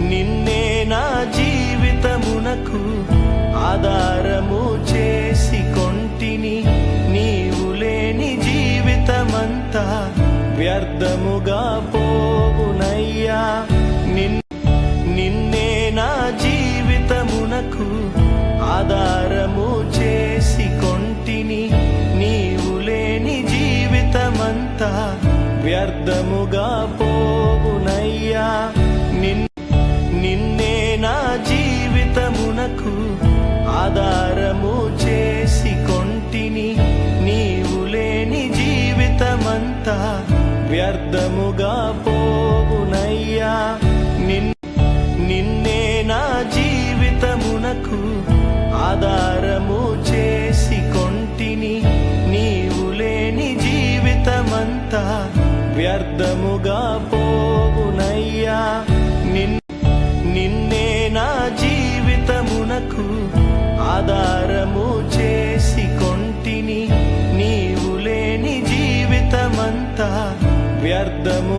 నిన్నే నా జీవితమునకు ఆధారము చేసి కొంటిని. నీవు లేని జీవితమంతా వ్యర్థముగా పోవునయ్యా. నిన్నే నా జీవితమునకు ఆధారము చేసి కొంటిని. నీవు లేని జీవితమంతా వ్యర్థముగా పోవునయ్యా. నిన్నే నా జీవితమునకు ఆధారము చేసి కొంటిని. నీవు లేని జీవితమంతా వ్యర్థముగా పోవునయ్యా. నిన్నే నా జీవితమునకు ఆధారము చేసి కొంటిని. నీవు లేని జీవితమంతా వ్యర్థముగా పోవునయ్యా. నిన్నే నా జీవితమునకు ఆధార